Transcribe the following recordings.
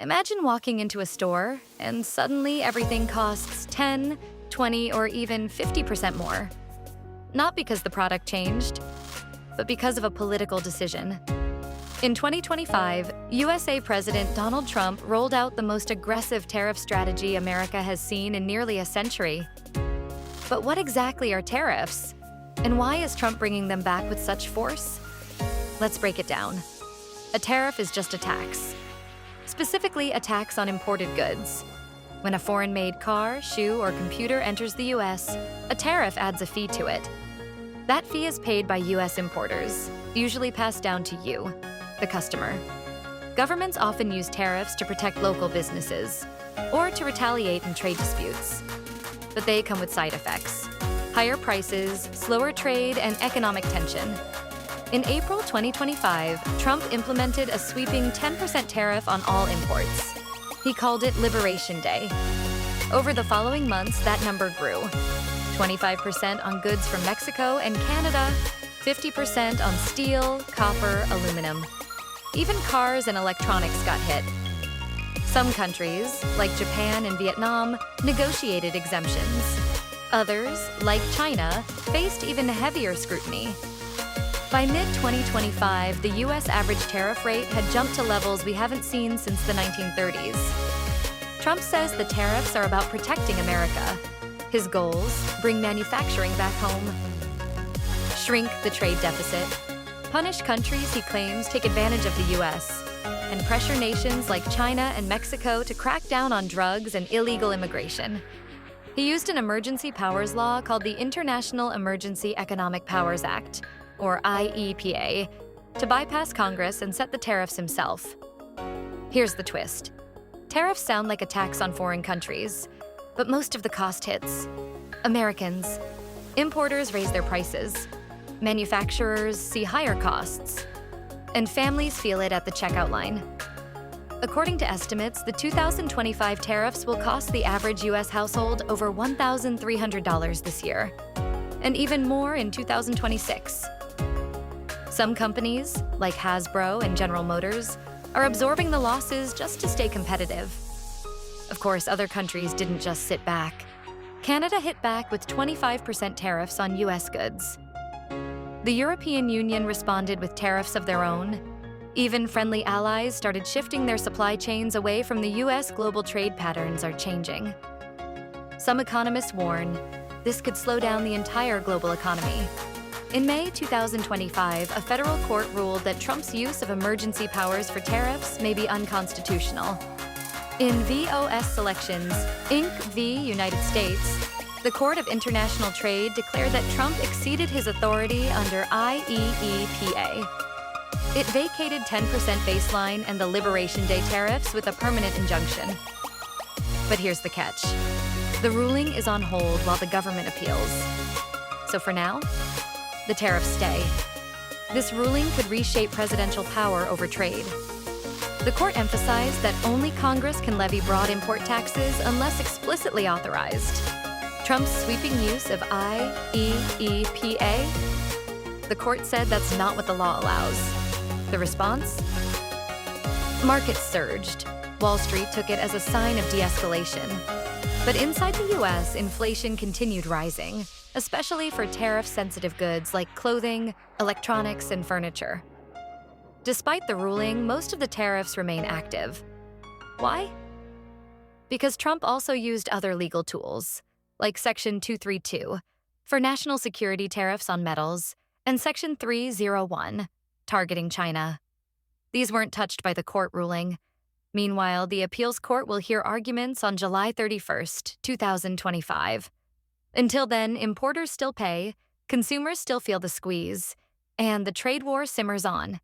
Imagine walking into a store and suddenly everything costs 10, 20, or even 50% more. Not because the product changed, but because of a political decision. In 2025, USA President Donald Trump rolled out the most aggressive tariff strategy America has seen in nearly a century. But what exactly are tariffs? And why is Trump bringing them back with such force? Let's break it down. A tariff is just a tax. Specifically, a tax on imported goods. When a foreign-made car, shoe, or computer enters the US, a tariff adds a fee to it. That fee is paid by US importers, usually passed down to you, the customer. Governments often use tariffs to protect local businesses or to retaliate in trade disputes. But they come with side effects: higher prices, slower trade, and economic tension. In April 2025, Trump implemented a sweeping 10% tariff on all imports. He called it Liberation Day. Over the following months, that number grew. 25% on goods from Mexico and Canada, 50% on steel, copper, aluminum. Even cars and electronics got hit. Some countries, like Japan and Vietnam, negotiated exemptions. Others, like China, faced even heavier scrutiny. By mid-2025, the US average tariff rate had jumped to levels we haven't seen since the 1930s. Trump says the tariffs are about protecting America. His goals: bring manufacturing back home, shrink the trade deficit, punish countries he claims take advantage of the US, and pressure nations like China and Mexico to crack down on drugs and illegal immigration. He used an emergency powers law called the International Emergency Economic Powers Act, or IEPA, to bypass Congress and set the tariffs himself. Here's the twist. Tariffs sound like a tax on foreign countries, but most of the cost hits Americans. Importers raise their prices. Manufacturers see higher costs. And families feel it at the checkout line. According to estimates, the 2025 tariffs will cost the average US household over $1,300 this year, and even more in 2026. Some companies, like Hasbro and General Motors, are absorbing the losses just to stay competitive. Of course, other countries didn't just sit back. Canada hit back with 25% tariffs on US goods. The European Union responded with tariffs of their own. Even friendly allies started shifting their supply chains away from the US. Global trade patterns are changing. Some economists warn this could slow down the entire global economy. In May 2025, a federal court ruled that Trump's use of emergency powers for tariffs may be unconstitutional. In VOS Selections, Inc. v. United States, the Court of International Trade declared that Trump exceeded his authority under IEEPA. It vacated 10% baseline and the Liberation Day tariffs with a permanent injunction. But here's the catch. The ruling is on hold while the government appeals. So for now, the tariffs stay. This ruling could reshape presidential power over trade. The court emphasized that only Congress can levy broad import taxes unless explicitly authorized. Trump's sweeping use of IEEPA? The court said that's not what the law allows. The response? Markets surged. Wall Street took it as a sign of de-escalation. But inside the US, inflation continued rising, especially for tariff-sensitive goods like clothing, electronics, and furniture. Despite the ruling, most of the tariffs remain active. Why? Because Trump also used other legal tools, like Section 232, for national security tariffs on metals, and Section 301, targeting China. These weren't touched by the court ruling. Meanwhile, the appeals court will hear arguments on July 31st, 2025. Until then, importers still pay, consumers still feel the squeeze, and the trade war simmers on.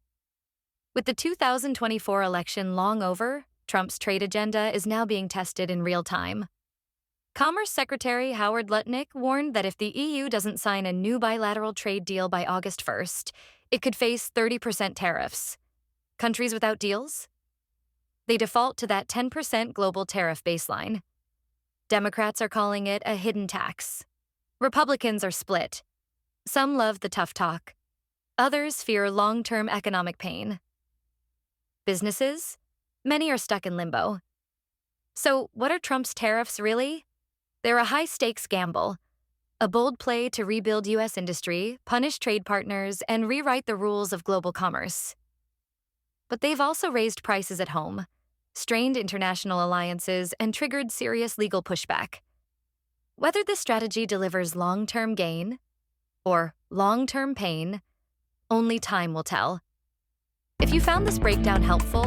With the 2024 election long over, Trump's trade agenda is now being tested in real time. Commerce Secretary Howard Lutnick warned that if the EU doesn't sign a new bilateral trade deal by August 1st, it could face 30% tariffs. Countries without deals? They default to that 10% global tariff baseline. Democrats are calling it a hidden tax. Republicans are split. Some love the tough talk. Others fear long-term economic pain. Businesses? Many are stuck in limbo. So, what are Trump's tariffs really? They're a high stakes gamble, a bold play to rebuild U.S. industry, punish trade partners, and rewrite the rules of global commerce. But they've also raised prices at home, strained international alliances, and triggered serious legal pushback. Whether this strategy delivers long-term gain or long-term pain, only time will tell. If you found this breakdown helpful,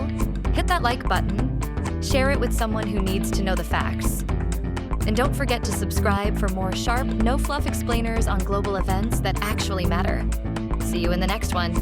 hit that like button, share it with someone who needs to know the facts. And don't forget to subscribe for more sharp, no-fluff explainers on global events that actually matter. See you in the next one.